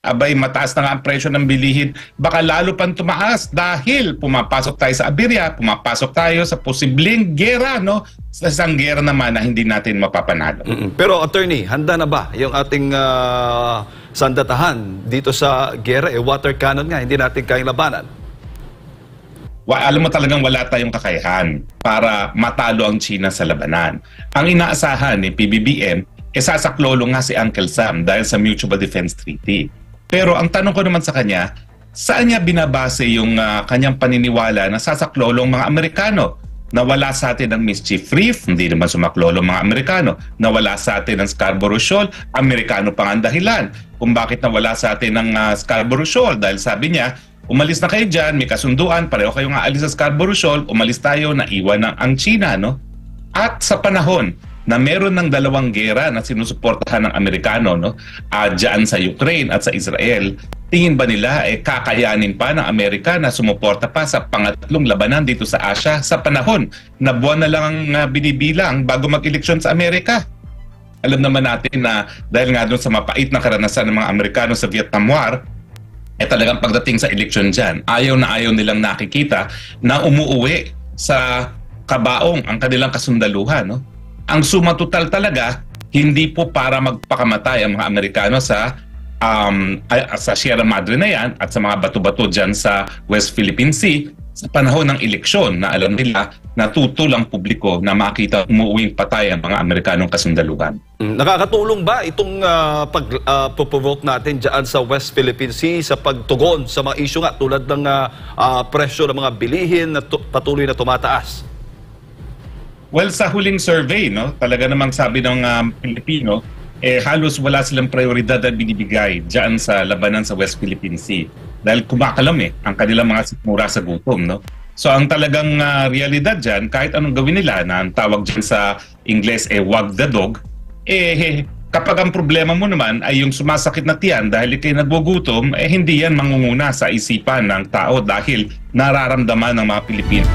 abay mataas na nga ang presyo ng bilihin, baka lalo pang tumaas dahil pumapasok tayo sa aberya, pumapasok tayo sa posibleng gera, no? Sa isang gera naman na hindi natin mapapanalo. Pero attorney, handa na ba yung ating sandatahan dito sa gera? Water cannon nga, hindi natin kayang labanan. Alam mo talagang wala tayong kakayahan para matalo ang China sa labanan. Ang inaasahan ni PBBM, sasaklolo nga si Uncle Sam dahil sa Mutual Defense Treaty. Pero ang tanong ko naman sa kanya, saan niya binabase yung kanyang paniniwala na sasaklolo ang mga Amerikano? Nawala sa atin ang Mischief Reef, hindi naman sumaklolo ang mga Amerikano. Nawala sa atin ang Scarborough Shoal, Amerikano pa ang dahilan kung bakit nawala sa atin ang Scarborough Shoal. Dahil sabi niya, umalis na kayo dyan, may kasunduan, pareho kayong aalis sa Scarborough Shoal, umalis tayo, naiwan ang China, no? At sa panahon na meron ng dalawang gera na sinusuportahan ng Amerikano, no, dyan sa Ukraine at sa Israel, tingin ba nila kakayanin pa ng Amerika na sumuporta pa sa pangatlong labanan dito sa Asia sa panahon na buwan na lang ang binibilang bago mag-eleksyon sa Amerika? Alam naman natin na dahil nga doon sa mapait na karanasan ng mga Amerikano sa Vietnam War, talagang pagdating sa eleksyon dyan, ayaw na ayaw nilang nakikita na umuuwi sa kabaong ang kanilang kasundaluhan, no? Ang suma total talaga, hindi po para magpakamatay ang mga Amerikano sa Sierra Madre na yan at sa mga bato-bato dyan sa West Philippine Sea sa panahon ng eleksyon na alam nila natutol ang publiko na makita umuuwing patay ang mga Amerikanong kasundaluhan. Nakakatulong ba itong pag-provoke natin dyan sa West Philippine Sea sa pagtugon sa mga issue nga tulad ng presyo ng mga bilihin na patuloy na tumataas? Well, sa huling survey, no, talaga namang sabi ng Pilipino, halos wala silang prioridad na binibigay dyan sa labanan sa West Philippine Sea. Dahil kumakalam ang kanilang mga sikmura sa gutom, no? So ang talagang realidad dyan, kahit anong gawin nila, na ang tawag dyan sa Ingles, wag the dog, kapag ang problema mo naman ay yung sumasakit na tiyan dahil ikay nagugutom, hindi yan mangunguna sa isipan ng tao dahil nararamdaman ng mga Pilipino.